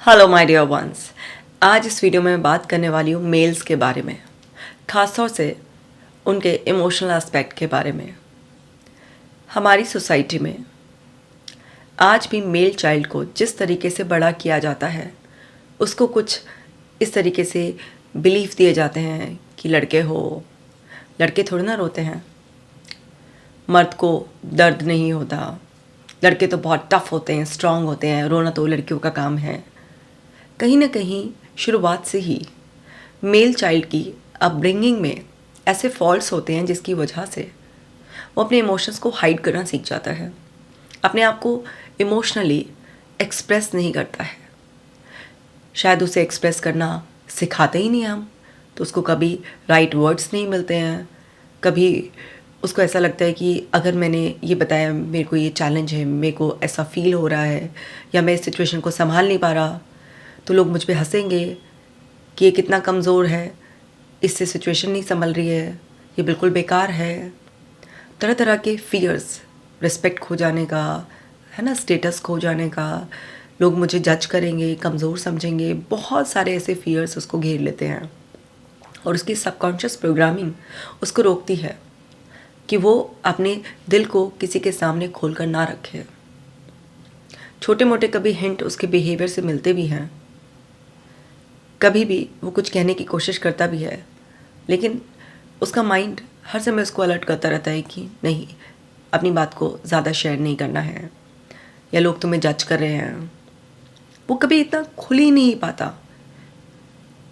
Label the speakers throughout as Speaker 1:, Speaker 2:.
Speaker 1: Hello my dear ones. आज इस video में मैं बात करने वाली हूँ मेल्स के बारे में, ख़ासतौर से उनके इमोशनल एस्पेक्ट के बारे में। हमारी सोसाइटी में आज भी मेल चाइल्ड को जिस तरीके से बड़ा किया जाता है, उसको कुछ इस तरीके से बिलीफ दिए जाते हैं कि लड़के थोड़े ना रोते हैं, मर्द को दर्द नहीं होता, लड़के तो बहुत टफ होते हैं, स्ट्रांग होते हैं, रोना तो लड़कियों का काम है। कहीं ना कहीं शुरुआत से ही मेल चाइल्ड की अपब्रिंगिंग में ऐसे फॉल्ट्स होते हैं जिसकी वजह से वो अपने इमोशंस को हाइड करना सीख जाता है, अपने आप को इमोशनली एक्सप्रेस नहीं करता है। शायद उसे एक्सप्रेस करना सिखाते ही नहीं हम, तो उसको कभी राइट वर्ड्स नहीं मिलते हैं। कभी उसको ऐसा लगता है कि अगर मैंने ये बताया, मेरे को ये चैलेंज है, मेरे को ऐसा फील हो रहा है, या मैं इस सिचुएशन को संभाल नहीं पा रहा, तो लोग मुझ पे हंसेंगे कि ये कितना कमज़ोर है, इससे सिचुएशन नहीं संभल रही है, ये बिल्कुल बेकार है। तरह तरह के फियर्स, रिस्पेक्ट खो जाने का, है ना, स्टेटस खो जाने का, लोग मुझे जज करेंगे, कमज़ोर समझेंगे, बहुत सारे ऐसे फियर्स उसको घेर लेते हैं। और उसकी सबकॉन्शियस प्रोग्रामिंग उसको रोकती है कि वो अपने दिल को किसी के सामने खोल कर ना रखे। छोटे मोटे कभी हिंट उसके बिहेवियर से मिलते भी हैं, कभी भी वो कुछ कहने की कोशिश करता भी है, लेकिन उसका माइंड हर समय उसको अलर्ट करता रहता है कि नहीं, अपनी बात को ज़्यादा शेयर नहीं करना है, या लोग तुम्हें जज कर रहे हैं। वो कभी इतना खुल ही नहीं पाता।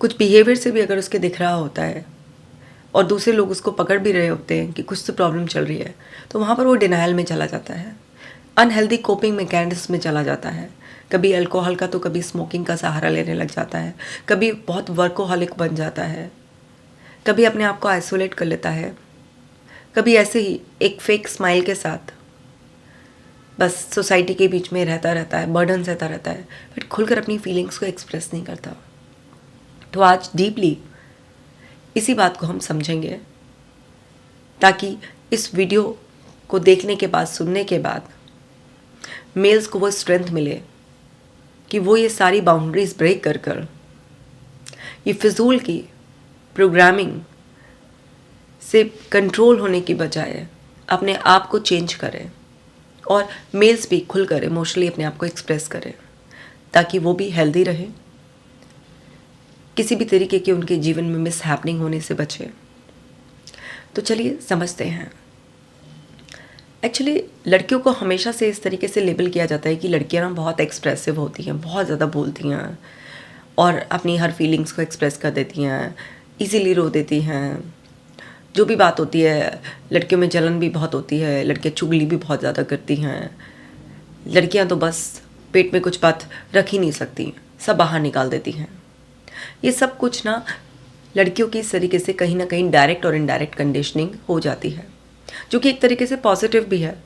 Speaker 1: कुछ बिहेवियर से भी अगर उसके दिख रहा होता है और दूसरे लोग उसको पकड़ भी रहे होते हैं कि कुछ तो प्रॉब्लम चल रही है, तो वहाँ पर वो डिनायल में चला जाता है, अनहेल्दी कोपिंग मैकेनिज्म में चला जाता है। कभी अल्कोहल का तो कभी स्मोकिंग का सहारा लेने लग जाता है, कभी बहुत वर्कोहॉलिक बन जाता है, कभी अपने आप को आइसोलेट कर लेता है, कभी ऐसे ही एक फेक स्माइल के साथ बस सोसाइटी के बीच में रहता है, बर्डन सहता रहता है, बट खुलकर अपनी फीलिंग्स को एक्सप्रेस नहीं करता। तो आज डीपली इसी बात को हम समझेंगे, ताकि इस वीडियो को देखने के बाद, सुनने के बाद मेल्स को वो स्ट्रेंथ मिले कि वो ये सारी बाउंड्रीज ब्रेक कर कर ये फिजूल की प्रोग्रामिंग से कंट्रोल होने की बजाय अपने आप को चेंज करें, और मेल्स भी खुलकर इमोशनली अपने आप को एक्सप्रेस करें, ताकि वो भी हेल्दी रहे, किसी भी तरीके की उनके जीवन में मिस हैपनिंग होने से बचे। तो चलिए समझते हैं। एक्चुअली लड़कियों को हमेशा से इस तरीके से लेबल किया जाता है कि लड़कियां ना बहुत एक्सप्रेसिव होती हैं, बहुत ज़्यादा बोलती हैं और अपनी हर फीलिंग्स को एक्सप्रेस कर देती हैं, इजीली रो देती हैं। जो भी बात होती है, लड़कियों में जलन भी बहुत होती है, लड़कियां चुगली भी बहुत ज़्यादा करती हैं, लड़कियां तो बस पेट में कुछ बात रख ही नहीं सकती, सब बाहर निकाल देती हैं। ये सब कुछ ना लड़कियों की इस तरीके से कहीं ना कहीं डायरेक्ट और इनडायरेक्ट कंडीशनिंग हो जाती है, जो कि एक तरीके से पॉजिटिव भी है।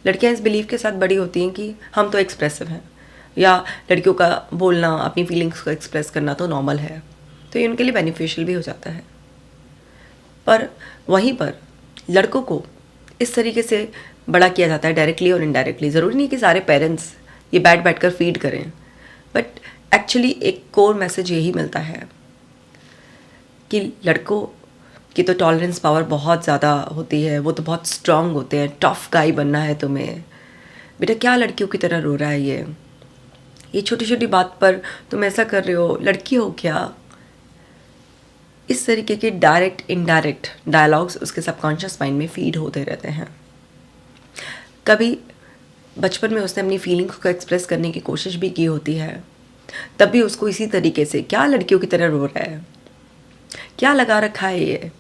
Speaker 1: लड़कियां इस बिलीव के साथ बड़ी होती हैं कि हम तो एक्सप्रेसिव हैं, या लड़कियों का बोलना, अपनी फीलिंग्स को एक्सप्रेस करना तो नॉर्मल है, तो ये उनके लिए बेनिफिशियल भी हो जाता है। पर वहीं पर लड़कों को इस तरीके से बड़ा किया जाता है, डायरेक्टली और इनडायरेक्टली। ज़रूरी नहीं कि सारे पेरेंट्स ये बैठ कर फीड करें, बट एक्चुअली एक कोर मैसेज यही मिलता है कि लड़कों की तो टॉलरेंस पावर बहुत ज़्यादा होती है, वो तो बहुत स्ट्रांग होते हैं, टफ गाई बनना है तुम्हें, बेटा क्या लड़कियों की तरह रो रहा है, ये छोटी छोटी बात पर तुम ऐसा कर रहे हो, लड़की हो क्या। इस तरीके के डायरेक्ट इनडायरेक्ट डायलॉग्स उसके सबकॉन्शियस माइंड में फीड होते रहते हैं। कभी बचपन में उसने अपनी फीलिंग्स को एक्सप्रेस करने की कोशिश भी की होती है, तब भी उसको इसी तरीके से क्या लड़कियों की तरह रो रहा है, क्या लगा रखा है ये।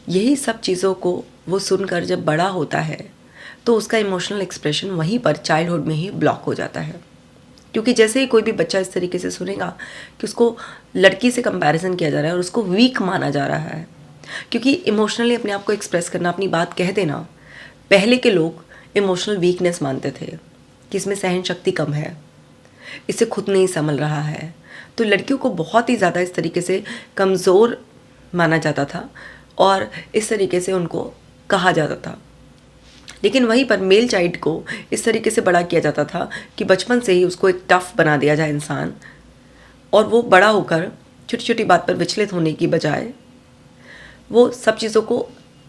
Speaker 1: यही सब चीज़ों को वो सुनकर जब बड़ा होता है, तो उसका इमोशनल एक्सप्रेशन वहीं पर चाइल्डहुड में ही ब्लॉक हो जाता है। क्योंकि जैसे ही कोई भी बच्चा इस तरीके से सुनेगा कि उसको लड़की से कंपैरिजन किया जा रहा है और उसको वीक माना जा रहा है, क्योंकि इमोशनली अपने आप को एक्सप्रेस करना, अपनी बात कह देना, पहले के लोग इमोशनल वीकनेस मानते थे कि इसमें सहन शक्ति कम है, इसे खुद नहीं संभल रहा है, तो लड़कियों को बहुत ही ज़्यादा इस तरीके से कमज़ोर माना जाता था और इस तरीके से उनको कहा जाता था। लेकिन वहीं पर मेल चाइल्ड को इस तरीके से बड़ा किया जाता था कि बचपन से ही उसको एक टफ बना दिया जाए इंसान, और वो बड़ा होकर छोटी छोटी बात पर विचलित होने की बजाय वो सब चीज़ों को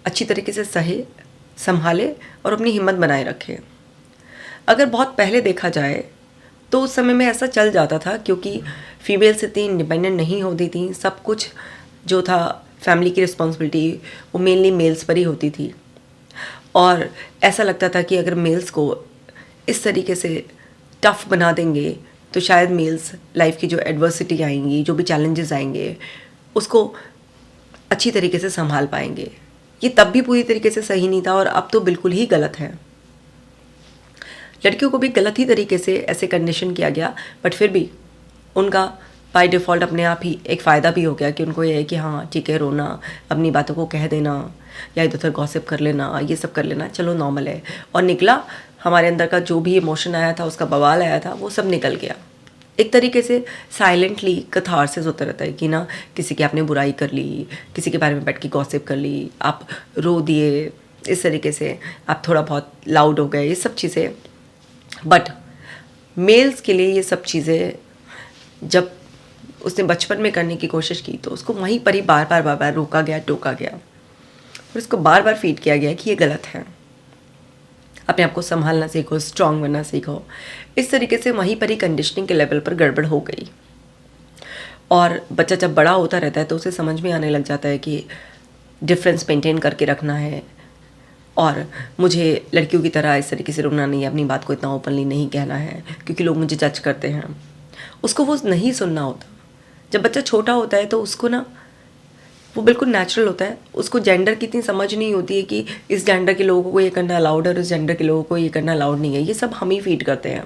Speaker 1: अच्छी तरीके से सहे, संभाले और अपनी हिम्मत बनाए रखे। अगर बहुत पहले देखा जाए तो उस समय में ऐसा चल जाता था, क्योंकि फीमेल्स इतनी इंडिपेंडेंट नहीं होती थी। सब कुछ जो था फैमिली की रिस्पॉन्सिबिलिटी वो मेनली मेल्स पर ही होती थी, और ऐसा लगता था कि अगर मेल्स को इस तरीके से टफ बना देंगे तो शायद मेल्स लाइफ की जो एडवर्सिटी आएंगी, जो भी चैलेंजेस आएंगे, उसको अच्छी तरीके से संभाल पाएंगे। ये तब भी पूरी तरीके से सही नहीं था और अब तो बिल्कुल ही गलत है। लड़कियों को भी गलत ही तरीके से ऐसे कंडीशन किया गया, बट फिर भी उनका बाय डिफ़ॉल्ट अपने आप ही एक फ़ायदा भी हो गया कि उनको ये है कि हाँ ठीक है, रोना, अपनी बातों को कह देना या इधर उधर गॉसिप कर लेना, ये सब कर लेना, चलो नॉर्मल है। और निकला, हमारे अंदर का जो भी इमोशन आया था, उसका बवाल आया था, वो सब निकल गया। एक तरीके से साइलेंटली कथारसिस होता रहता है कि ना, किसी की आपने बुराई कर ली, किसी के बारे में बैठ के गॉसिप कर ली, आप रो दिए, इस तरीके से आप थोड़ा बहुत लाउड हो गए, ये सब चीज़ें। बट मेल्स के लिए ये सब चीज़ें जब उसने बचपन में करने की कोशिश की तो उसको वहीं पर ही बार बार रोका गया, टोका गया, और उसको बार बार फीड किया गया कि ये गलत है, अपने आप को संभालना सीखो, स्ट्रांग बनना सीखो। इस तरीके से वहीं पर ही कंडीशनिंग के लेवल पर गड़बड़ हो गई। और बच्चा जब बड़ा होता रहता है तो उसे समझ में आने लग जाता है कि डिफरेंस मेंटेन करके रखना है, और मुझे लड़कियों की तरह इस तरीके से रोना नहीं है, अपनी बात को इतना ओपनली नहीं कहना है क्योंकि लोग मुझे जज करते हैं। उसको वो नहीं सुनना होता। जब बच्चा छोटा होता है तो उसको ना, वो बिल्कुल नेचुरल होता है, उसको जेंडर की इतनी समझ नहीं होती है कि इस जेंडर के लोगों को ये करना अलाउड है और इस जेंडर के लोगों को ये करना अलाउड नहीं है। ये सब हम ही फीड करते हैं।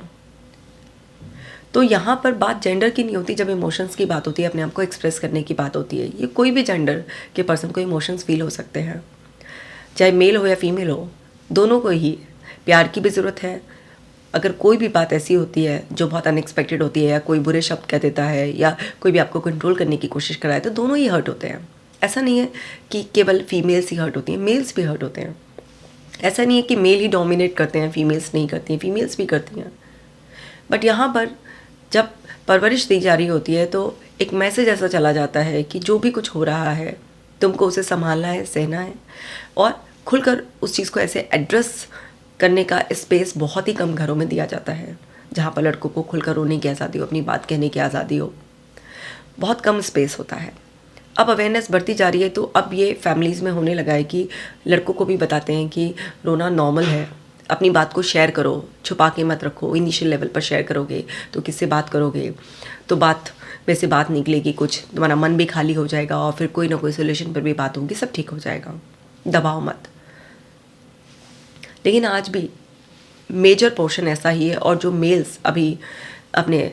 Speaker 1: तो यहाँ पर बात जेंडर की नहीं होती, जब इमोशंस की बात होती है, अपने आप को एक्सप्रेस करने की बात होती है। ये कोई भी जेंडर के पर्सन को इमोशंस फील हो सकते हैं, चाहे मेल हो या फीमेल हो, दोनों को ही प्यार की भी ज़रूरत है। अगर कोई भी बात ऐसी होती है जो बहुत अनएक्सपेक्टेड होती है, या कोई बुरे शब्द कह देता है, या कोई भी आपको कंट्रोल करने की कोशिश कर रहा है, तो दोनों ही हर्ट होते हैं। ऐसा नहीं है कि केवल फीमेल्स ही हर्ट होती हैं, मेल्स भी हर्ट होते हैं। ऐसा नहीं है कि मेल ही डोमिनेट करते हैं, फीमेल्स नहीं करती हैं, फीमेल्स भी करती हैं। बट यहाँ पर जब परवरिश दी जा रही होती है तो एक मैसेज ऐसा चला जाता है कि जो भी कुछ हो रहा है तुमको उसे संभालना है, सहना है, और खुलकर उस चीज़ को ऐसे एड्रेस करने का स्पेस बहुत ही कम घरों में दिया जाता है, जहाँ पर लड़कों को खुलकर रोने की आज़ादी हो, अपनी बात कहने की आज़ादी हो। बहुत कम स्पेस होता है। अब अवेयरनेस बढ़ती जा रही है तो अब ये फैमिलीज़ में होने लगा है कि लड़कों को भी बताते हैं कि रोना नॉर्मल है, अपनी बात को शेयर करो, छुपा के मत रखो। इनिशियल लेवल पर शेयर करोगे तो किससे बात करोगे, तो बात में से बात निकलेगी, कुछ तुम्हारा मन भी खाली हो जाएगा और फिर कोई ना कोई सोल्यूशन पर भी बात होगी, सब ठीक हो जाएगा, दबाओ मत। लेकिन आज भी मेजर पोर्शन ऐसा ही है, और जो मेल्स अभी अपने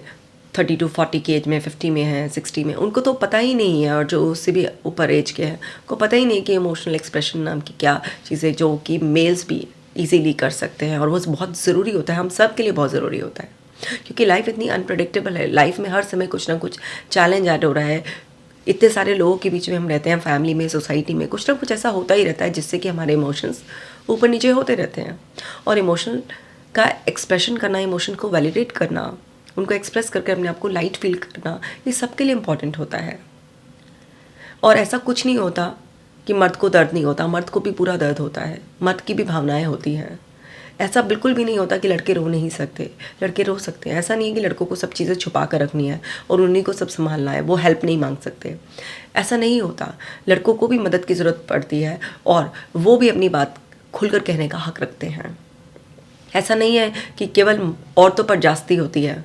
Speaker 1: 30 to 40 की एज में, 50 में हैं, 60 में, उनको तो पता ही नहीं है, और जो उससे भी ऊपर एज के हैं को पता ही नहीं कि इमोशनल एक्सप्रेशन नाम की क्या चीज़ें जो कि मेल्स भी इजीली कर सकते हैं, और वो बहुत ज़रूरी होता है, हम सब के लिए बहुत ज़रूरी होता है। क्योंकि लाइफ इतनी अनप्रेडिक्टेबल है, लाइफ में हर समय कुछ ना कुछ चैलेंज ऐड हो रहा है। इतने सारे लोगों के बीच में हम रहते हैं, फैमिली में, सोसाइटी में, कुछ ना कुछ ऐसा होता ही रहता है जिससे कि हमारे इमोशंस ऊपर नीचे होते रहते हैं। और इमोशन का एक्सप्रेशन करना, इमोशन को वैलिडेट करना, उनको एक्सप्रेस करके अपने आप को लाइट फील करना, ये सबके लिए इम्पॉर्टेंट होता है। और ऐसा कुछ नहीं होता कि मर्द को दर्द नहीं होता, मर्द को भी पूरा दर्द होता है, मर्द की भी भावनाएं होती हैं। ऐसा बिल्कुल भी नहीं होता कि लड़के रो नहीं सकते, लड़के रो सकते हैं। ऐसा नहीं है कि लड़कों को सब चीज़ें छुपा कर रखनी है और उन्हीं को सब संभालना है, वो हेल्प नहीं मांग सकते। ऐसा नहीं होता, लड़कों को भी मदद की ज़रूरत पड़ती है और वो भी अपनी बात खुलकर कहने का हक रखते हैं। ऐसा नहीं है कि केवल औरतों पर जास्ती होती है,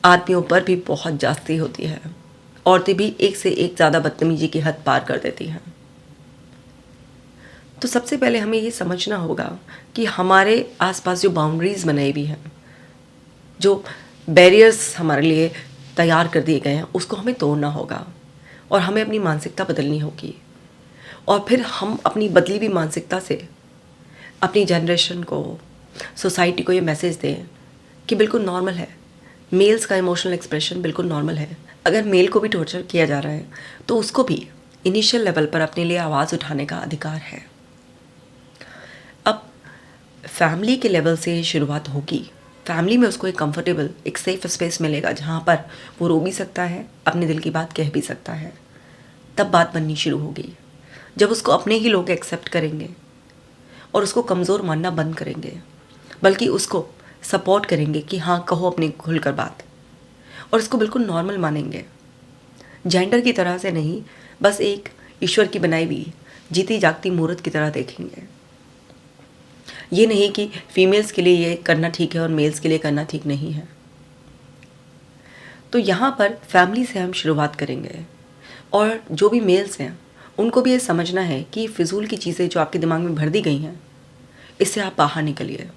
Speaker 1: आदमियों पर भी बहुत जास्ती होती है। औरतें भी एक से एक ज़्यादा बदतमीजी की हद पार कर देती हैं। तो सबसे पहले हमें ये समझना होगा कि हमारे आसपास जो बाउंड्रीज़ बनाई हुई हैं, जो बैरियर्स हमारे लिए तैयार कर दिए गए हैं, उसको हमें तोड़ना होगा और हमें अपनी मानसिकता बदलनी होगी। और फिर हम अपनी बदली हुई मानसिकता से अपनी जनरेशन को, सोसाइटी को ये मैसेज दें कि बिल्कुल नॉर्मल है, मेल्स का इमोशनल एक्सप्रेशन बिल्कुल नॉर्मल है। अगर मेल को भी टॉर्चर किया जा रहा है तो उसको भी इनिशियल लेवल पर अपने लिए आवाज़ उठाने का अधिकार है। अब फैमिली के लेवल से शुरुआत होगी, फैमिली में उसको एक कंफर्टेबल, एक सेफ स्पेस मिलेगा जहाँ पर वो रो भी सकता है, अपने दिल की बात कह भी सकता है, तब बात बननी शुरू होगी। जब उसको अपने ही लोग एक्सेप्ट करेंगे और उसको कमज़ोर मानना बंद करेंगे, बल्कि उसको सपोर्ट करेंगे कि हाँ कहो अपनी खुलकर बात, और इसको बिल्कुल नॉर्मल मानेंगे, जेंडर की तरह से नहीं, बस एक ईश्वर की बनाई हुई जीती जागती मूर्त की तरह देखेंगे। ये नहीं कि फीमेल्स के लिए ये करना ठीक है और मेल्स के लिए करना ठीक नहीं है। तो यहाँ पर फैमिली से हम शुरुआत करेंगे, और जो भी मेल्स हैं उनको भी ये समझना है कि फिजूल की चीज़ें जो आपके दिमाग में भर दी गई हैं, इससे आप बाहर निकलिए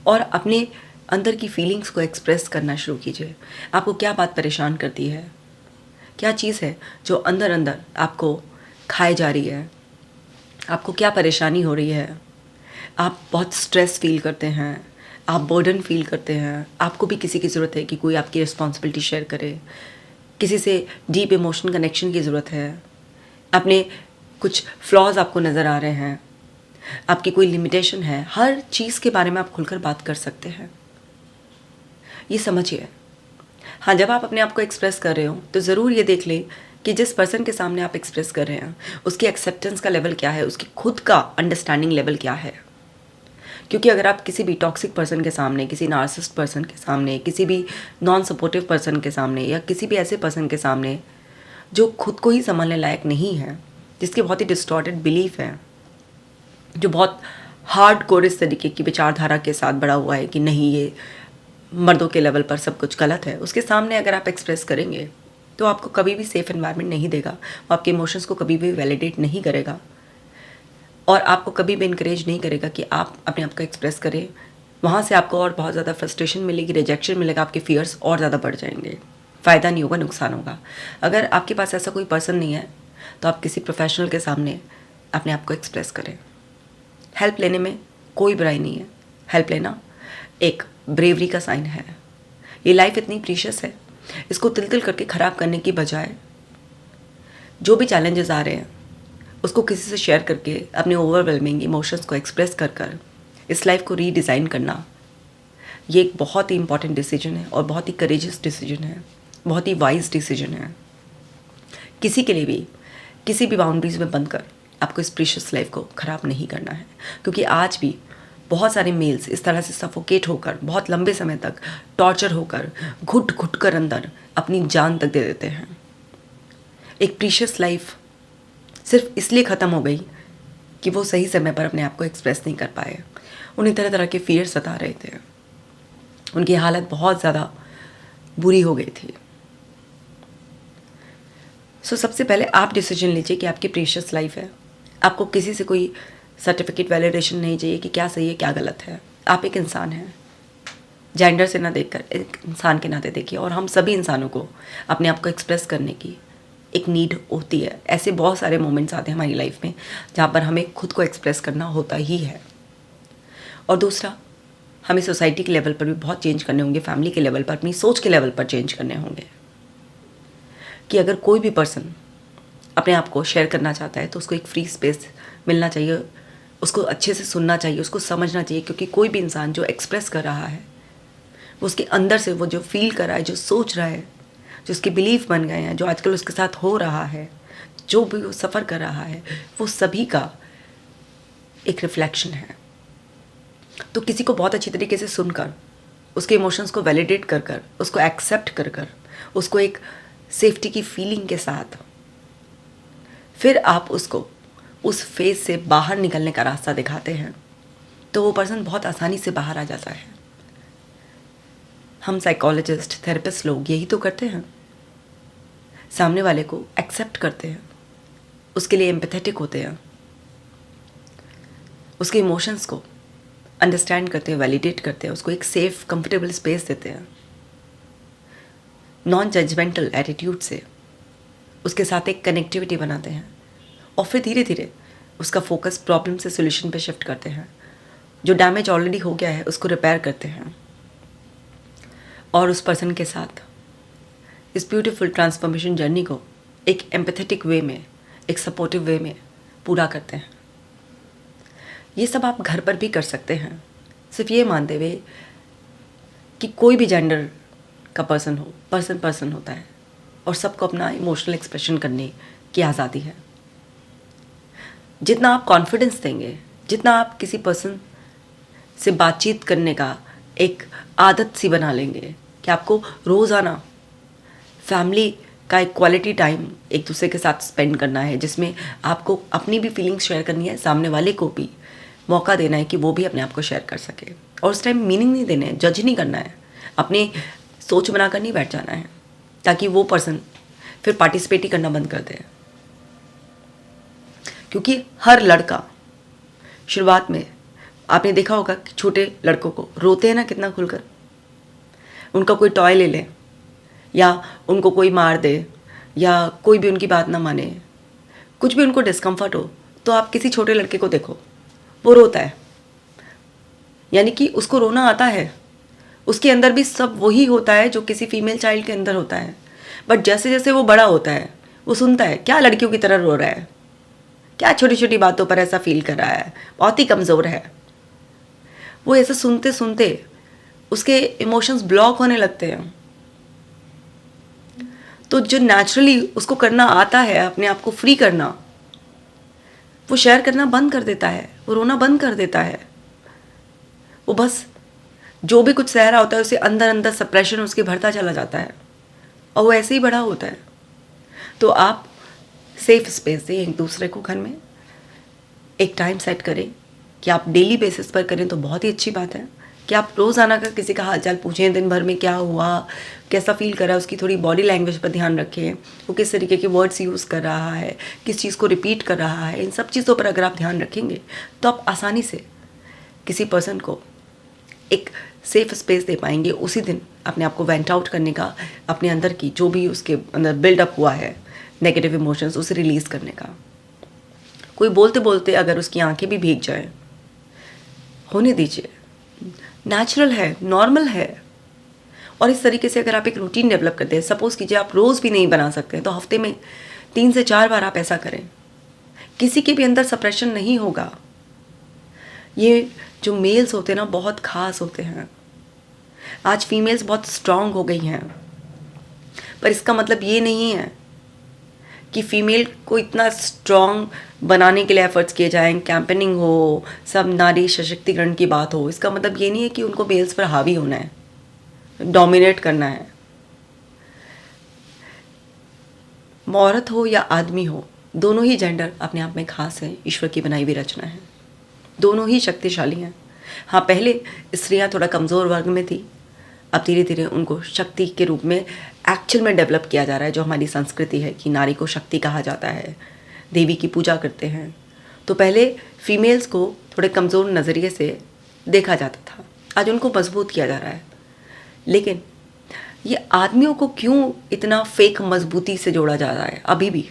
Speaker 1: और अपने अंदर की फीलिंग्स को एक्सप्रेस करना शुरू कीजिए। आपको क्या बात परेशान करती है, क्या चीज़ है जो अंदर अंदर आपको खाए जा रही है, आपको क्या परेशानी हो रही है, आप बहुत स्ट्रेस फील करते हैं, आप बर्डन फील करते हैं, आपको भी किसी की ज़रूरत है कि कोई आपकी रिस्पॉन्सिबिलिटी शेयर करे, किसी से डीप इमोशनल कनेक्शन की ज़रूरत है, अपने कुछ फ्लॉज आपको नज़र आ रहे हैं, आपकी कोई लिमिटेशन है, हर चीज़ के बारे में आप खुलकर बात कर सकते हैं। ये समझिए। हाँ, जब आप अपने आप को एक्सप्रेस कर रहे हो तो ज़रूर ये देख लें कि जिस पर्सन के सामने आप एक्सप्रेस कर रहे हैं उसकी एक्सेप्टेंस का लेवल क्या है, उसकी खुद का अंडरस्टैंडिंग लेवल क्या है। क्योंकि अगर आप किसी भी टॉक्सिक पर्सन के सामने, किसी नार्सिसिस्ट पर्सन के सामने, किसी भी नॉन सपोर्टिव पर्सन के सामने, या किसी भी ऐसे पर्सन के सामने जो खुद को ही संभालने लायक नहीं है, जिसके बहुत ही डिस्टॉर्टेड बिलीफ है, जो बहुत हार्ड कोर इस तरीके की विचारधारा के साथ बड़ा हुआ है कि नहीं ये मर्दों के लेवल पर सब कुछ गलत है, उसके सामने अगर आप एक्सप्रेस करेंगे तो आपको कभी भी सेफ एनवायरनमेंट नहीं देगा, वो आपके इमोशंस को कभी भी वैलिडेट नहीं करेगा और आपको कभी भी इनकरेज नहीं करेगा कि आप अपने आप को एक्सप्रेस करें। वहाँ से आपको और बहुत ज़्यादा फ्रस्ट्रेशन मिलेगी, रिजेक्शन मिलेगा, आपके फियर्स और ज़्यादा बढ़ जाएंगे, फ़ायदा नहीं होगा, नुकसान होगा। अगर आपके पास ऐसा कोई पर्सन नहीं है तो आप किसी प्रोफेशनल के सामने अपने आप को एक्सप्रेस करें। हेल्प लेने में कोई बुराई नहीं है, हेल्प लेना एक ब्रेवरी का साइन है। ये लाइफ इतनी प्रीशियस है, इसको तिल तिल करके ख़राब करने की बजाय जो भी चैलेंजेस आ रहे हैं उसको किसी से शेयर करके अपने ओवरवेलमिंग इमोशंस को एक्सप्रेस कर कर इस लाइफ को रीडिज़ाइन करना, ये एक बहुत ही इंपॉर्टेंट डिसीजन है और बहुत ही करेजियस डिसीजन है, बहुत ही वाइज डिसीजन है। किसी के लिए भी किसी भी बाउंड्रीज में बंद कर आपको इस प्रीशियस लाइफ को ख़राब नहीं करना है, क्योंकि आज भी बहुत सारे मेल्स इस तरह से सफोकेट होकर, बहुत लंबे समय तक टॉर्चर होकर, घुट घुट कर अंदर अपनी जान तक दे देते हैं। एक प्रीशियस लाइफ सिर्फ इसलिए ख़त्म हो गई कि वो सही समय पर अपने आप को एक्सप्रेस नहीं कर पाए, उन्हें तरह तरह के फियर सता रहे थे, उनकी हालत बहुत ज़्यादा बुरी हो गई थी। सबसे पहले आप डिसीजन लीजिए कि आपकी प्रीशियस लाइफ है, आपको किसी से कोई सर्टिफिकेट वैलिडेशन नहीं चाहिए कि क्या सही है क्या गलत है। आप एक इंसान हैं, जेंडर से ना देखकर एक इंसान के नाते देखिए, और हम सभी इंसानों को अपने आप को एक्सप्रेस करने की एक नीड होती है। ऐसे बहुत सारे मोमेंट्स आते हैं हमारी लाइफ में जहाँ पर हमें खुद को एक्सप्रेस करना होता ही है। और दूसरा, हमें सोसाइटी के लेवल पर भी बहुत चेंज करने होंगे, फैमिली के लेवल पर, अपनी सोच के लेवल पर चेंज करने होंगे कि अगर कोई भी पर्सन अपने आप को शेयर करना चाहता है तो उसको एक फ्री स्पेस मिलना चाहिए, उसको अच्छे से सुनना चाहिए, उसको समझना चाहिए। क्योंकि कोई भी इंसान जो एक्सप्रेस कर रहा है वो उसके अंदर से वो जो फील कर रहा है, जो सोच रहा है, जो उसके बिलीफ बन गए हैं, जो आजकल उसके साथ हो रहा है, जो भी वो सफ़र कर रहा है, वो सभी का एक रिफ्लेक्शन है। तो किसी को बहुत अच्छी तरीके से सुनकर, उसके इमोशंस को वैलिडेट कर कर, उसको एक्सेप्ट कर कर, उसको एक सेफ्टी की फीलिंग के साथ फिर आप उसको उस फेज से बाहर निकलने का रास्ता दिखाते हैं तो वो पर्सन बहुत आसानी से बाहर आ जाता है। हम साइकोलॉजिस्ट, थेरेपिस्ट लोग यही तो करते हैं, सामने वाले को एक्सेप्ट करते हैं, उसके लिए एम्पैथेटिक होते हैं, उसके इमोशंस को अंडरस्टैंड करते हैं, वैलिडेट करते हैं, उसको एक सेफ कंफर्टेबल स्पेस देते हैं, नॉन जजमेंटल एटीट्यूड से उसके साथ एक कनेक्टिविटी बनाते हैं, और फिर धीरे धीरे उसका फोकस प्रॉब्लम से सोल्यूशन पे शिफ्ट करते हैं। जो डैमेज ऑलरेडी हो गया है उसको रिपेयर करते हैं और उस पर्सन के साथ इस ब्यूटीफुल ट्रांसफॉर्मेशन जर्नी को एक एम्पैथेटिक वे में, एक सपोर्टिव वे में पूरा करते हैं। ये सब आप घर पर भी कर सकते हैं, सिर्फ ये मानते हुए कि कोई भी जेंडर का पर्सन होता है और सबको अपना इमोशनल एक्सप्रेशन करने की आज़ादी है। जितना आप कॉन्फिडेंस देंगे, जितना आप किसी पर्सन से बातचीत करने का एक आदत सी बना लेंगे कि आपको रोज़ाना फैमिली का एक क्वालिटी टाइम एक दूसरे के साथ स्पेंड करना है, जिसमें आपको अपनी भी फीलिंग्स शेयर करनी है, सामने वाले को भी मौका देना है कि वो भी अपने आप को शेयर कर सके। और उस टाइम मीनिंग नहीं देना है, जज नहीं करना है, अपनी सोच बनाकर नहीं बैठ जाना है ताकि वो पर्सन फिर पार्टिसिपेट ही करना बंद कर दे। क्योंकि हर लड़का शुरुआत में, आपने देखा होगा कि छोटे लड़कों को रोते हैं ना कितना खुलकर, उनका कोई टॉय ले ले या उनको कोई मार दे या कोई भी उनकी बात ना माने, कुछ भी उनको डिस्कम्फर्ट हो, तो आप किसी छोटे लड़के को देखो, वो रोता है, यानी कि उसको रोना आता है। उसके अंदर भी सब वही होता है जो किसी फीमेल चाइल्ड के अंदर होता है। बट जैसे जैसे वो बड़ा होता है, वो सुनता है क्या लड़कियों की तरह रो रहा है, क्या छोटी छोटी बातों पर ऐसा फील कर रहा है, बहुत ही कमज़ोर है। वो ऐसा सुनते सुनते उसके इमोशंस ब्लॉक होने लगते हैं। तो जो नेचुरली उसको करना आता है, अपने आप को फ्री करना, वो शेयर करना बंद कर देता है, वो रोना बंद कर देता है। वो बस जो भी कुछ सह रहा होता है उसे अंदर अंदर सप्रेशन उसके भरता चला जाता है और वो ऐसे ही बड़ा होता है। तो आप सेफ स्पेस दें एक दूसरे को घर में, एक टाइम सेट करें कि आप डेली बेसिस पर करें तो बहुत ही अच्छी बात है कि आप रोज़ाना का किसी का हालचाल पूछें, दिन भर में क्या हुआ, कैसा फील कर रहा है, उसकी थोड़ी बॉडी लैंग्वेज पर ध्यान रखें, वो किस तरीके के वर्ड्स यूज़ कर रहा है, किस चीज़ को रिपीट कर रहा है। इन सब चीज़ों पर अगर आप ध्यान रखेंगे तो आप आसानी से किसी पर्सन को एक सेफ स्पेस दे पाएंगे, उसी दिन अपने आप को वेंट आउट करने का, अपने अंदर की जो भी उसके अंदर बिल्डअप हुआ है नेगेटिव इमोशंस, उसे रिलीज़ करने का। कोई बोलते बोलते अगर उसकी आंखें भी भीग जाएं, होने दीजिए, नेचुरल है, नॉर्मल है। और इस तरीके से अगर आप एक रूटीन डेवलप करते हैं, सपोज़ कीजिए आप रोज़ भी नहीं बना सकते तो हफ्ते में 3 से 4 बार आप ऐसा करें, किसी के भी अंदर सप्रेशन नहीं होगा। ये जो मेल्स होते हैं ना, बहुत ख़ास होते हैं। आज फीमेल्स बहुत स्ट्रांग हो गई हैं, पर इसका मतलब ये नहीं है कि फ़ीमेल को इतना स्ट्रांग बनाने के लिए एफर्ट्स किए जाएं, कैंपेनिंग हो, सब नारी सशक्तिकरण की बात हो। इसका मतलब ये नहीं है कि उनको मेल्स पर हावी होना है, डोमिनेट करना है। औरत हो या आदमी हो, दोनों ही जेंडर अपने आप में खास है, ईश्वर की बनाई हुई रचना है, दोनों ही शक्तिशाली हैं। हाँ, पहले स्त्रियाँ थोड़ा कमज़ोर वर्ग में थी, अब धीरे धीरे उनको शक्ति के रूप में एक्चुअल में डेवलप किया जा रहा है। जो हमारी संस्कृति है कि नारी को शक्ति कहा जाता है, देवी की पूजा करते हैं, तो पहले फीमेल्स को थोड़े कमज़ोर नज़रिए से देखा जाता था, आज उनको मजबूत किया जा रहा है। लेकिन ये आदमियों को क्यों इतना फेक मजबूती से जोड़ा जा रहा है अभी भी?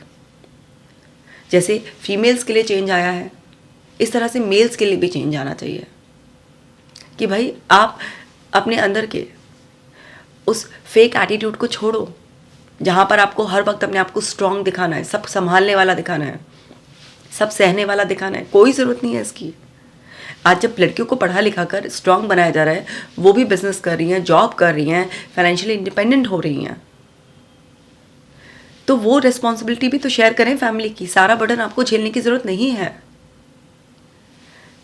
Speaker 1: जैसे फीमेल्स के लिए चेंज आया है, इस तरह से मेल्स के लिए भी चेंज आना चाहिए कि भाई आप अपने अंदर के उस फेक एटीट्यूड को छोड़ो, जहाँ पर आपको हर वक्त अपने आप को स्ट्रांग दिखाना है, सब संभालने वाला दिखाना है, सब सहने वाला दिखाना है। कोई ज़रूरत नहीं है इसकी। आज जब लड़कियों को पढ़ा लिखा कर स्ट्रांग बनाया जा रहा है, वो भी बिजनेस कर रही हैं, जॉब कर रही हैं, फाइनेंशियली इंडिपेंडेंट हो रही हैं, तो वो रिस्पॉन्सिबिलिटी भी तो शेयर करें फैमिली की। सारा बर्डन आपको झेलने की ज़रूरत नहीं है।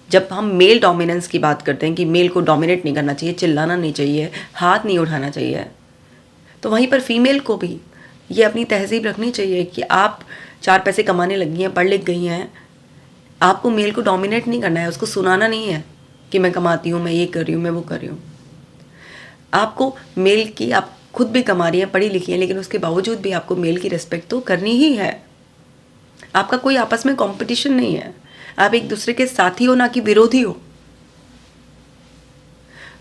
Speaker 1: जब हम मेल डोमिनेंस की बात करते हैं कि मेल को डोमिनेट नहीं करना चाहिए, चिल्लाना नहीं चाहिए, हाथ नहीं उठाना चाहिए, तो वहीं पर फीमेल को भी ये अपनी तहजीब रखनी चाहिए कि आप 4 पैसे कमाने लगी हैं, पढ़ लिख गई हैं, आपको मेल को डोमिनेट नहीं करना है, उसको सुनाना नहीं है कि मैं कमाती हूँ, मैं ये कर रही हूँ, मैं वो कर रही हूँ। आपको मेल की, आप खुद भी कमा रही हैं, पढ़ी लिखी हैं, लेकिन उसके बावजूद भी आपको मेल की रिस्पेक्ट तो करनी ही है। आपका कोई आपस में कंपटीशन नहीं है, आप एक दूसरे के साथी हो, ना कि विरोधी हो।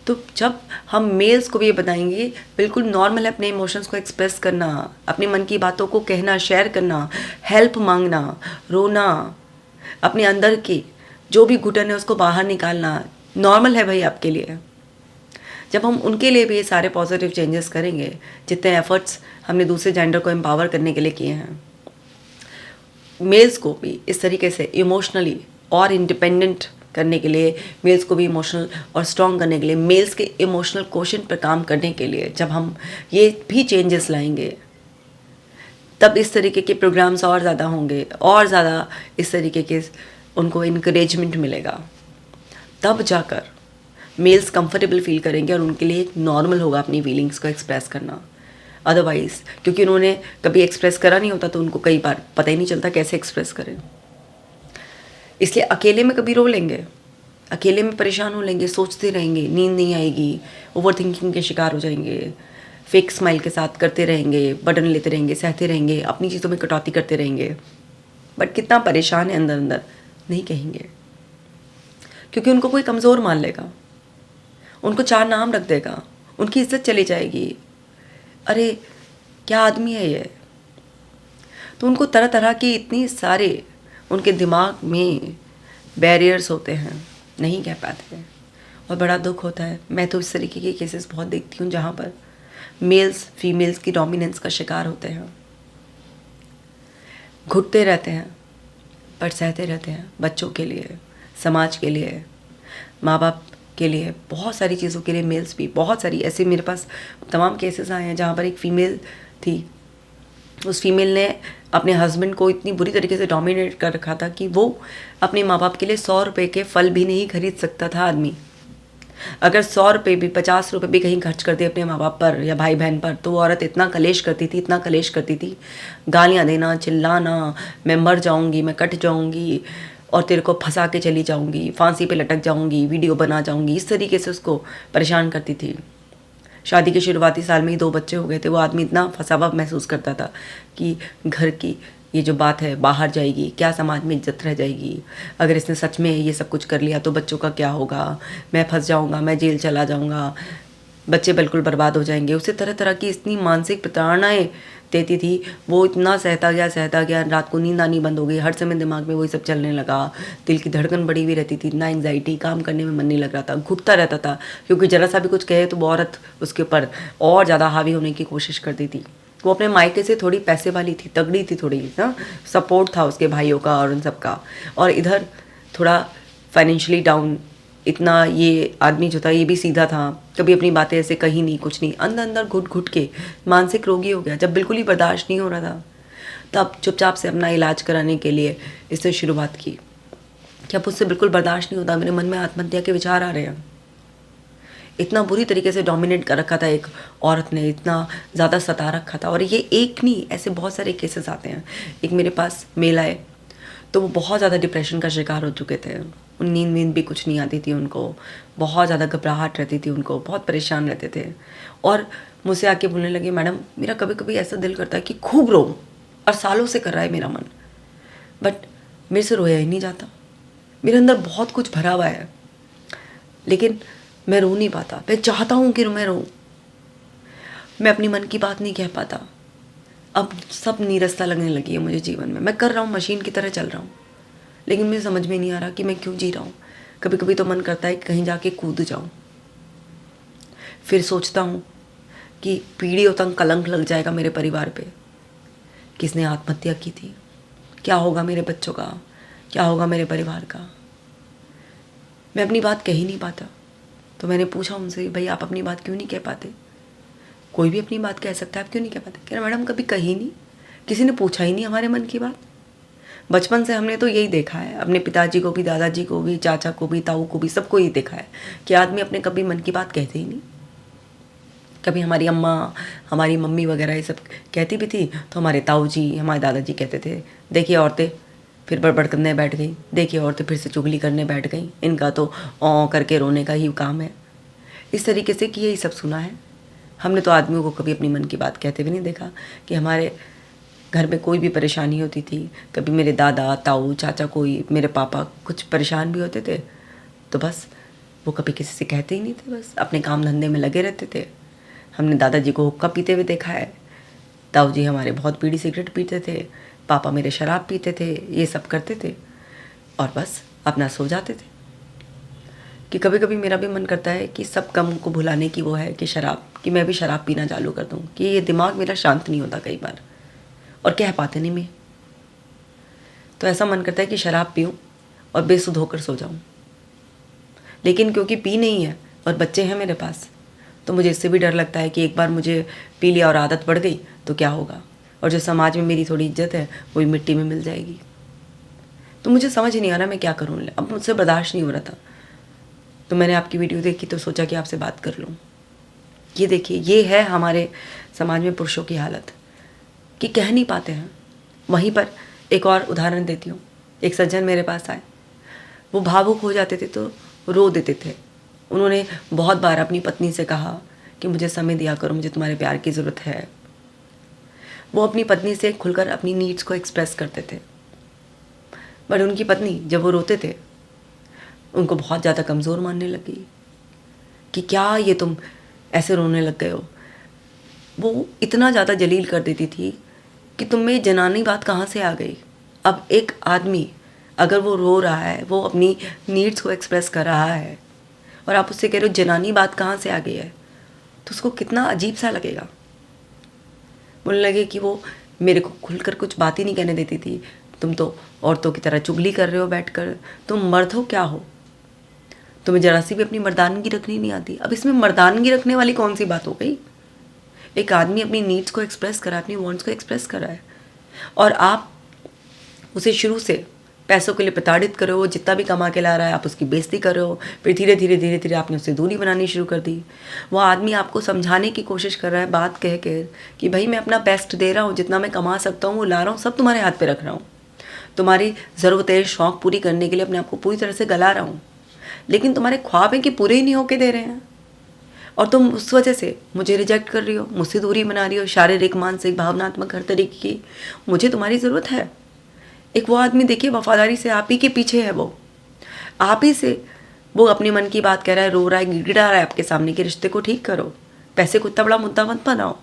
Speaker 1: तो जब हम मेल्स को भी ये बताएंगे बिल्कुल नॉर्मल है अपने इमोशंस को एक्सप्रेस करना, अपने मन की बातों को कहना, शेयर करना, हेल्प मांगना, रोना, अपने अंदर की जो भी घुटन है उसको बाहर निकालना नॉर्मल है भाई आपके लिए। जब हम उनके लिए भी ये सारे पॉजिटिव चेंजेस करेंगे, जितने एफर्ट्स हमने दूसरे जेंडर को एम्पावर करने के लिए किए हैं, मेल्स को भी इस तरीके से इमोशनली और इंडिपेंडेंट करने के लिए, मेल्स को भी इमोशनल और स्ट्रॉन्ग करने के लिए, मेल्स के इमोशनल क्वोशंट पर काम करने के लिए जब हम ये भी चेंजेस लाएंगे, तब इस तरीके के प्रोग्राम्स और ज़्यादा होंगे, और ज़्यादा इस तरीके के उनको इनकरेजमेंट मिलेगा, तब जाकर मेल्स कंफर्टेबल फील करेंगे और उनके लिए एक नॉर्मल होगा अपनी फीलिंग्स को एक्सप्रेस करना। अदरवाइज क्योंकि उन्होंने कभी एक्सप्रेस करा नहीं होता तो उनको कई बार पता ही नहीं चलता कैसे एक्सप्रेस करें। इसलिए अकेले में कभी रो लेंगे, अकेले में परेशान हो लेंगे, सोचते रहेंगे, नींद नहीं आएगी, ओवर थिंकिंग के शिकार हो जाएंगे, फेक स्माइल के साथ करते रहेंगे, बटन लेते रहेंगे, सहते रहेंगे, अपनी चीज़ों में कटौती करते रहेंगे, बट कितना परेशान है अंदर अंदर नहीं कहेंगे, क्योंकि उनको कोई कमज़ोर मान लेगा, उनको चार नाम रख देगा, उनकी इज्जत चली जाएगी, अरे क्या आदमी है ये। तो उनको तरह तरह के इतनी सारे उनके दिमाग में बैरियर्स होते हैं, नहीं कह पाते हैं, और बड़ा दुख होता है। मैं तो इस तरीके के केसेस बहुत देखती हूँ जहाँ पर मेल्स फीमेल्स की डोमिनेंस का शिकार होते हैं, घुटते रहते हैं पर सहते रहते हैं, बच्चों के लिए, समाज के लिए, माँ बाप के लिए, बहुत सारी चीज़ों के लिए मेल्स भी, बहुत सारी ऐसे मेरे पास तमाम केसेस आए हैं जहाँ पर एक फ़ीमेल थी, उस फीमेल ने अपने हस्बैंड को इतनी बुरी तरीके से डोमिनेट कर रखा था कि वो अपने माँ बाप के लिए 100 रुपये के फल भी नहीं खरीद सकता था आदमी। अगर 100 रुपये भी, 50 रुपये भी कहीं खर्च कर दिए अपने माँ बाप पर या भाई बहन पर, तो वो औरत इतना कलेश करती थी, इतना कलेश करती थी, गालियाँ देना, चिल्लाना, मैं मर जाऊँगी, मैं कट जाऊँगी और तेरे को फंसा के चली जाऊँगी, फांसी पे लटक जाऊँगी, वीडियो बना जाऊँगी, इस तरीके से उसको परेशान करती थी। शादी के शुरुआती साल में ही 2 बच्चे हो गए थे। वो आदमी इतना फंसा हुआ महसूस करता था कि घर की ये जो बात है बाहर जाएगी, क्या समाज में इज्जत रह जाएगी, अगर इसने सच में ये सब कुछ कर लिया तो बच्चों का क्या होगा, मैं फंस जाऊंगा, मैं जेल चला जाऊंगा, बच्चे बिल्कुल बर्बाद हो जाएंगे। उसे तरह तरह की इतनी मानसिक प्रताड़नाएँ देती थी। वो इतना सहता गया, रात को नींद आनी बंद हो गई, हर समय दिमाग में वही सब चलने लगा, दिल की धड़कन बढ़ी हुई रहती थी, इतना एंग्जाइटी, काम करने में मन नहीं लग रहा था, घुटता रहता था, क्योंकि ज़रा सा भी कुछ कहे तो वो औरत उसके ऊपर और ज़्यादा हावी होने की कोशिश करती थी। वो अपने मायके से थोड़ी पैसे वाली थी, तगड़ी थी थोड़ी ना, सपोर्ट था उसके भाइयों का और उन सब का, और इधर थोड़ा फाइनेंशियली डाउन। इतना ये आदमी जो था ये भी सीधा था, कभी अपनी बातें ऐसे कही नहीं, कुछ नहीं, अंदर अंदर घुट घुट के मानसिक रोगी हो गया। जब बिल्कुल ही बर्दाश्त नहीं हो रहा था तब चुपचाप से अपना इलाज कराने के लिए इसने शुरुआत की कि अब उससे बिल्कुल बर्दाश्त नहीं होता, मेरे मन में आत्महत्या के विचार आ रहे हैं। इतना बुरी तरीके से डोमिनेट कर रखा था एक औरत ने, इतना ज़्यादा सता रखा था। और ये एक नहीं, ऐसे बहुत सारे केसेस आते हैं। एक मेरे पास मेल आए तो वो बहुत ज़्यादा डिप्रेशन का शिकार हो चुके थे, नींद वींद भी कुछ नहीं आती थी उनको, बहुत ज़्यादा घबराहट रहती थी उनको, बहुत परेशान रहते थे, और मुझसे आके बोलने लगे, मैडम मेरा कभी कभी ऐसा दिल करता है कि खूब रो, और सालों से कर रहा है मेरा मन, बट मेरे से रोया ही नहीं जाता, मेरे अंदर बहुत कुछ भरा हुआ है लेकिन मैं रो नहीं पाता, मैं चाहता हूँ कि मैं रो, मैं अपनी मन की बात नहीं कह पाता। अब सब नीरसता लगने लगी है मुझे जीवन में, मैं कर रहा हूँ, मशीन की तरह चल रहा हूँ, लेकिन मुझे समझ में नहीं आ रहा कि मैं क्यों जी रहा हूँ। कभी कभी तो मन करता है कि कहीं जाके कूद जाऊँ, फिर सोचता हूँ कि पीढ़ियों तक कलंक लग जाएगा मेरे परिवार पे, किसने आत्महत्या की थी, क्या होगा मेरे बच्चों का, क्या होगा मेरे परिवार का। मैं अपनी बात कह ही नहीं पाता। तो मैंने पूछा उनसे, भाई आप अपनी बात क्यों नहीं कह पाते? कोई भी अपनी बात कह सकता है, आप क्यों नहीं कह पाते? कह रहे मैडम कभी कही नहीं, किसी ने पूछा ही नहीं हमारे मन की बात। बचपन से हमने तो यही देखा है, अपने पिताजी को भी, दादाजी को भी, चाचा को भी, ताऊ को भी, सबको यही देखा है कि आदमी अपने कभी मन की बात कहते ही नहीं। कभी हमारी अम्मा, हमारी मम्मी वगैरह ये सब कहती भी थी तो हमारे ताऊ जी, हमारे दादाजी कहते थे, देखिए औरतें फिर बड़बड़ करने बैठ गई, देखिए औरतें फिर से चुगली करने बैठ गई, इनका तो औ करके रोने का ही काम है। इस तरीके से कि यही सब सुना है। हमने तो आदमियों को कभी अपनी मन की बात कहते भी नहीं देखा कि हमारे घर में कोई भी परेशानी होती थी, कभी मेरे दादा, ताऊ, चाचा, कोई मेरे पापा कुछ परेशान भी होते थे तो बस वो कभी किसी से कहते ही नहीं थे, बस अपने काम धंधे में लगे रहते थे। हमने दादाजी को हुक्का पीते हुए देखा है, ताऊ जी हमारे बहुत बीड़ी सिगरेट पीते थे, पापा मेरे शराब पीते थे, ये सब करते थे और बस अपना सो जाते थे। कि कभी कभी मेरा भी मन करता है कि सब गम को भुलाने की वो है कि शराब, कि मैं भी शराब पीना चालू कर दूँ, कि ये दिमाग मेरा शांत नहीं होता कई बार और कह पाते नहीं मैं। तो ऐसा मन करता है कि शराब पीऊँ और बेसुध होकर सो जाऊँ, लेकिन क्योंकि पी नहीं है और बच्चे हैं मेरे पास, तो मुझे इससे भी डर लगता है कि एक बार मुझे पी लिया और आदत बढ़ गई तो क्या होगा, और जो समाज में मेरी थोड़ी इज्जत है वो भी मिट्टी में मिल जाएगी। तो मुझे समझ ही नहीं आ रहा मैं क्या करूँ, अब मुझसे बर्दाश्त नहीं हो रहा था। तो मैंने आपकी वीडियो देखी तो सोचा कि आपसे बात कर लूँ। ये देखिए, ये है हमारे समाज में पुरुषों की हालत कि कह नहीं पाते हैं। वहीं पर एक और उदाहरण देती हूँ। एक सज्जन मेरे पास आए, वो भावुक हो जाते थे तो रो देते थे। उन्होंने बहुत बार अपनी पत्नी से कहा कि मुझे समय दिया करो, मुझे तुम्हारे प्यार की ज़रूरत है। वो अपनी पत्नी से खुलकर अपनी नीड्स को एक्सप्रेस करते थे, बट उनकी पत्नी जब वो रोते थे उनको बहुत ज़्यादा कमज़ोर मानने लगी कि क्या ये तुम ऐसे रोने लग गए हो। वो इतना ज़्यादा जलील कर देती थी कि तुम में जनानी बात कहाँ से आ गई। अब एक आदमी अगर वो रो रहा है, वो अपनी नीड्स को एक्सप्रेस कर रहा है और आप उससे कह रहे हो जनानी बात कहाँ से आ गई है, तो उसको कितना अजीब सा लगेगा। बोलने लगे कि वो मेरे को खुलकर कुछ बात ही नहीं कहने देती थी, तुम तो औरतों की तरह चुगली कर रहे हो बैठकर, तुम मर्द हो क्या हो, तुम्हें जरा सी भी अपनी मर्दानगी रखनी नहीं आती। अब इसमें मर्दानगी रखने वाली कौन सी बात हो गई। एक आदमी अपनी नीड्स को एक्सप्रेस कर रहा है, अपनी वांट्स को एक्सप्रेस कर रहा है, और आप उसे शुरू से पैसों के लिए प्रताड़ित कर रहे हो। जितना भी कमा के ला रहा है आप उसकी बेइज्जती कर रहे हो। फिर धीरे धीरे आपने उससे दूरी बनानी शुरू कर दी। वो आदमी आपको समझाने की कोशिश कर रहा है बात कह कर कि भाई मैं अपना बेस्ट दे रहा हूँ, जितना मैं कमा सकता हूँ वो ला रहा हूँ, सब तुम्हारे हाथ पे रख रहा हूँ, तुम्हारी ज़रूरतें शौक़ पूरी करने के लिए अपने आप को पूरी तरह से गला रहा हूँ, लेकिन तुम्हारे ख्वाब हैं कि पूरे ही नहीं होके दे रहे हैं, और तुम उस वजह से मुझे रिजेक्ट कर रही हो, मुझसे दूरी बना रही हो, शारीरिक, मानसिक, भावनात्मक, हर तरीके की। मुझे तुम्हारी ज़रूरत है। एक वो आदमी देखिए वफादारी से आप ही के पीछे है, वो आप ही से वो अपने मन की बात कह रहा है, रो रहा है, गिड़गिड़ा रहा है आपके सामने कि रिश्ते को ठीक करो, पैसे को इतना बड़ा मुद्दा मत बनाओ,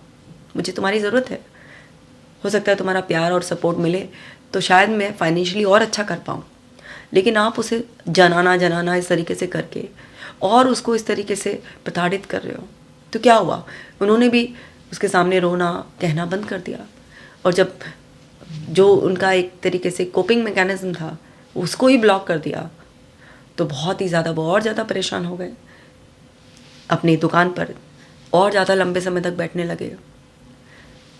Speaker 1: मुझे तुम्हारी ज़रूरत है। हो सकता है तुम्हारा प्यार और सपोर्ट मिले तो शायद मैं फाइनेंशियली और अच्छा कर पाऊँ, लेकिन आप उसे जनाना इस तरीके से करके और उसको इस तरीके से प्रताड़ित कर रहे हो। तो क्या हुआ, उन्होंने भी उसके सामने रोना कहना बंद कर दिया, और जब जो उनका एक तरीके से कोपिंग मैकेनिज्म था उसको ही ब्लॉक कर दिया, तो बहुत ही ज़्यादा वो और ज़्यादा परेशान हो गए। अपनी दुकान पर और ज़्यादा लंबे समय तक बैठने लगे।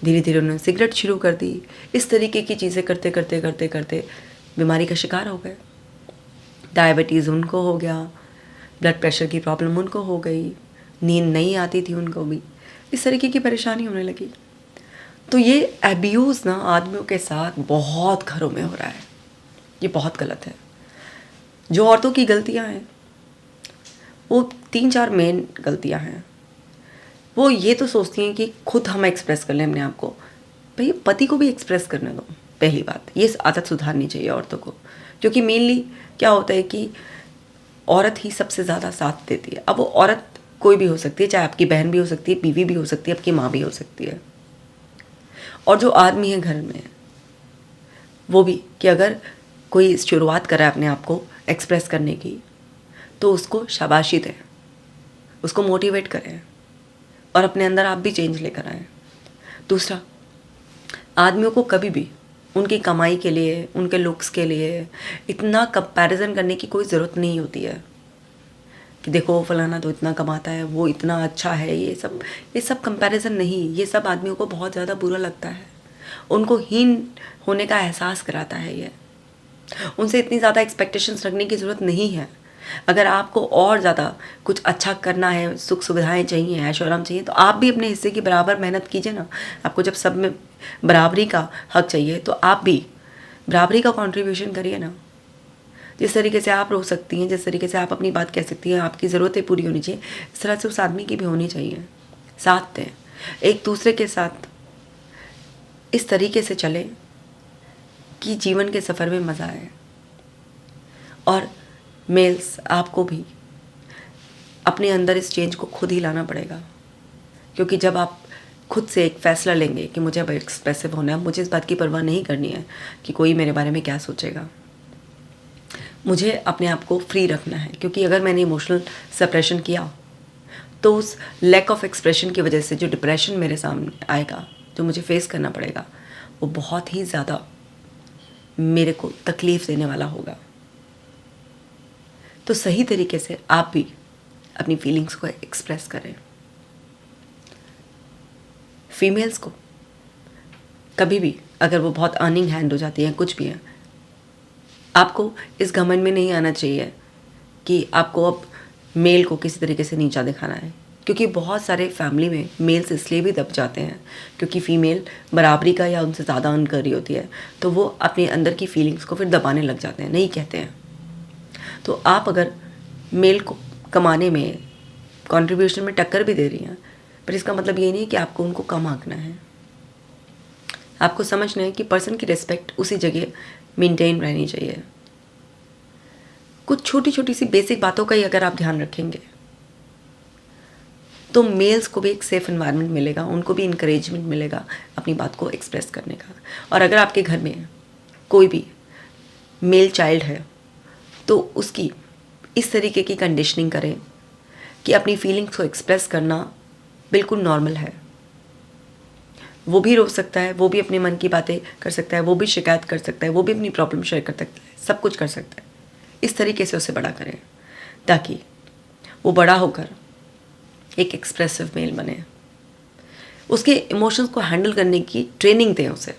Speaker 1: धीरे धीरे उन्होंने सिगरेट शुरू कर दी। इस तरीके की चीज़ें करते करते करते करते बीमारी का शिकार हो गए। डायबिटीज़ उनको हो गया, ब्लड प्रेशर की प्रॉब्लम उनको हो गई, नींद नहीं आती थी उनको भी, इस तरीके की परेशानी होने लगी। तो ये अब्यूज़ ना आदमियों के साथ बहुत घरों में हो रहा है। ये बहुत गलत है। जो औरतों की गलतियां हैं वो 3-4 मेन गलतियां हैं। वो ये तो सोचती हैं कि खुद हम एक्सप्रेस कर लें अपने आप को। भाई पति को भी एक्सप्रेस करने दो। पहली बात, ये आदत सुधारनी चाहिए औरतों को, क्योंकि मेनली क्या होता है कि औरत ही सबसे ज़्यादा साथ देती है। अब वो औरत कोई भी हो सकती है, चाहे आपकी बहन भी हो सकती है, बीवी भी हो सकती है, आपकी माँ भी हो सकती है। और जो आदमी है घर में, वो भी कि अगर कोई शुरुआत करे अपने आप को एक्सप्रेस करने की, तो उसको शाबाशी दें, उसको मोटिवेट करें, और अपने अंदर आप भी चेंज लेकर आएँ। दूसरा, आदमियों को कभी भी उनकी कमाई के लिए, उनके लुक्स के लिए इतना कंपैरिजन करने की कोई ज़रूरत नहीं होती है कि देखो फलाना तो इतना कमाता है, वो इतना अच्छा है। ये सब कंपैरिजन नहीं, ये सब आदमियों को बहुत ज़्यादा बुरा लगता है। उनको हीन होने का एहसास कराता है ये। उनसे इतनी ज़्यादा एक्सपेक्टेशंस रखने की ज़रूरत नहीं है। अगर आपको और ज़्यादा कुछ अच्छा करना है, सुख सुविधाएं चाहिए, ऐश आराम चाहिए, तो आप भी अपने हिस्से की बराबर मेहनत कीजिए ना। आपको जब सब में बराबरी का हक चाहिए तो आप भी बराबरी का कंट्रीब्यूशन करिए ना। जिस तरीके से आप रो सकती हैं, जिस तरीके से आप अपनी बात कह सकती हैं, आपकी ज़रूरतें पूरी होनी चाहिए, इस तरह से उस आदमी की भी होनी चाहिए। साथ दें, एक दूसरे के साथ इस तरीके से चले कि जीवन के सफ़र में मज़ा आए। और मेल्स, आपको भी अपने अंदर इस चेंज को खुद ही लाना पड़ेगा, क्योंकि जब आप खुद से एक फ़ैसला लेंगे कि मुझे अब एक्सप्रेसिव होना है, मुझे इस बात की परवाह नहीं करनी है कि कोई मेरे बारे में क्या सोचेगा, मुझे अपने आप को फ्री रखना है। क्योंकि अगर मैंने इमोशनल सप्रेशन किया तो उस लैक ऑफ एक्सप्रेशन की वजह से जो डिप्रेशन मेरे सामने आएगा, जो मुझे फेस करना पड़ेगा, वो बहुत ही ज़्यादा मेरे को तकलीफ़ देने वाला होगा। तो सही तरीके से आप भी अपनी फीलिंग्स को एक्सप्रेस करें। फीमेल्स को कभी भी अगर वो बहुत अर्निंग हैंड हो जाती है, कुछ भी है, आपको इस घमंड में नहीं आना चाहिए कि आपको अब मेल को किसी तरीके से नीचा दिखाना है, क्योंकि बहुत सारे फैमिली में मेल्स इसलिए भी दब जाते हैं क्योंकि फीमेल बराबरी का या उनसे ज़्यादा अर्न कर रही होती है, तो वो अपने अंदर की फीलिंग्स को फिर दबाने लग जाते हैं, नहीं कहते हैं। तो आप अगर मेल को कमाने में, कंट्रीब्यूशन में टक्कर भी दे रही हैं, पर इसका मतलब ये नहीं कि आपको उनको कम आंकना है। आपको समझना है कि पर्सन की रिस्पेक्ट उसी जगह मेंटेन रहनी चाहिए। कुछ छोटी छोटी सी बेसिक बातों का ही अगर आप ध्यान रखेंगे तो मेल्स को भी एक सेफ एनवायरनमेंट मिलेगा, उनको भी इंकरेजमेंट मिलेगा अपनी बात को एक्सप्रेस करने का। और अगर आपके घर में कोई भी मेल चाइल्ड है तो उसकी इस तरीके की कंडीशनिंग करें कि अपनी फीलिंग्स को एक्सप्रेस करना बिल्कुल नॉर्मल है। वो भी रो सकता है, वो भी अपने मन की बातें कर सकता है, वो भी शिकायत कर सकता है, वो भी अपनी प्रॉब्लम शेयर कर सकता है, सब कुछ कर सकता है। इस तरीके से उसे बड़ा करें ताकि वो बड़ा होकर एक एक्सप्रेसिव मेल बने। उसके इमोशंस को हैंडल करने की ट्रेनिंग दें उसे,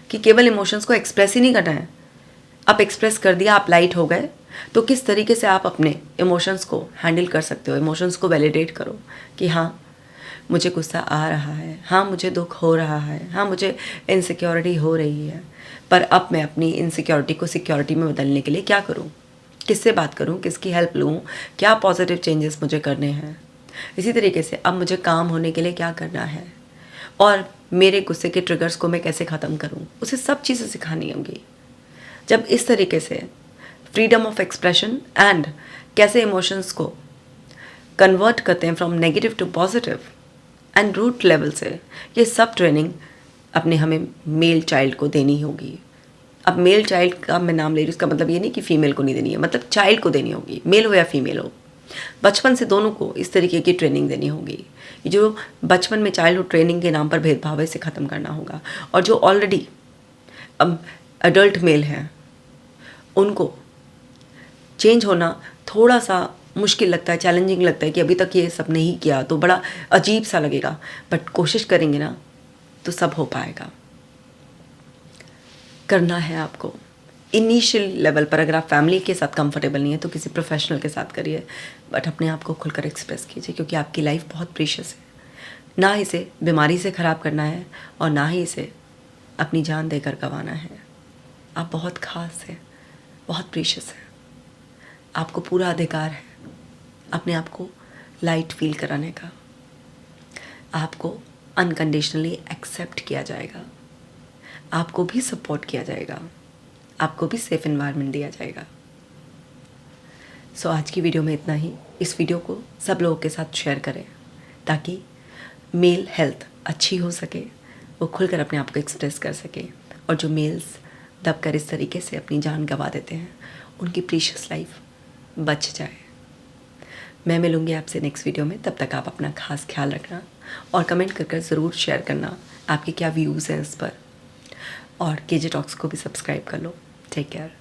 Speaker 1: कि केवल इमोशंस को एक्सप्रेस ही नहीं करना है। आप एक्सप्रेस कर दिया, आप लाइट हो गए, तो किस तरीके से आप अपने इमोशंस को हैंडल कर सकते हो। इमोशंस को वैलिडेट करो कि हाँ मुझे गुस्सा आ रहा है, हाँ मुझे दुख हो रहा है, हाँ मुझे इनसिक्योरिटी हो रही है, पर अब मैं अपनी इनसिक्योरिटी को सिक्योरिटी में बदलने के लिए क्या करूँ, किससे बात करूँ, किसकी हेल्प लूँ, क्या पॉजिटिव चेंजेस मुझे करने हैं। इसी तरीके से अब मुझे काम होने के लिए क्या करना है और मेरे गुस्से के ट्रिगर्स को मैं कैसे ख़त्म करूँ, उसे सब चीज़ें सिखानी होंगी। जब इस तरीके से फ्रीडम ऑफ एक्सप्रेशन एंड कैसे इमोशंस को कन्वर्ट करते हैं from negative to positive and root level से, ये सब ट्रेनिंग अपने हमें मेल चाइल्ड को देनी होगी। अब मेल चाइल्ड का मैं नाम ले रही हूँ, इसका मतलब ये नहीं कि फ़ीमेल को नहीं देनी है, मतलब चाइल्ड को देनी होगी, मेल हो या फीमेल हो। बचपन से दोनों को इस तरीके की ट्रेनिंग देनी होगी। जो बचपन में चाइल्डहुड ट्रेनिंग के नाम पर भेदभाव है, इसे ख़त्म करना होगा। और जो ऑलरेडी अब अडल्ट मेल हैं उनको चेंज होना थोड़ा सा मुश्किल लगता है, चैलेंजिंग लगता है कि अभी तक ये सब नहीं किया तो बड़ा अजीब सा लगेगा, बट कोशिश करेंगे ना तो सब हो पाएगा। करना है आपको इनिशियल लेवल पर। अगर आप फैमिली के साथ कंफर्टेबल नहीं है तो किसी प्रोफेशनल के साथ करिए, बट अपने आप को खुलकर एक्सप्रेस कीजिए, क्योंकि आपकी लाइफ बहुत प्रीशियस है। ना इसे बीमारी से ख़राब करना है और ना ही इसे अपनी जान देकर गंवाना है। आप बहुत ख़ास हैं, बहुत प्रीशियस हैं। आपको पूरा अधिकार है अपने आप को लाइट फील कराने का। आपको अनकंडीशनली एक्सेप्ट किया जाएगा, आपको भी सपोर्ट किया जाएगा, आपको भी सेफ एनवायरनमेंट दिया जाएगा। सो आज की वीडियो में इतना ही। इस वीडियो को सब लोगों के साथ शेयर करें ताकि मेल हेल्थ अच्छी हो सके, वो खुलकर अपने आप को एक्सप्रेस कर सके, और जो मेल्स दबकर इस तरीके से अपनी जान गंवा देते हैं उनकी प्रीशियस लाइफ बच जाए। मैं मिलूँगी आपसे नेक्स्ट वीडियो में। तब तक आप अपना खास ख्याल रखना और कमेंट कर ज़रूर शेयर करना आपके क्या व्यूज़ हैं इस पर, और केजे टॉक्स को भी सब्सक्राइब कर लो। Take care.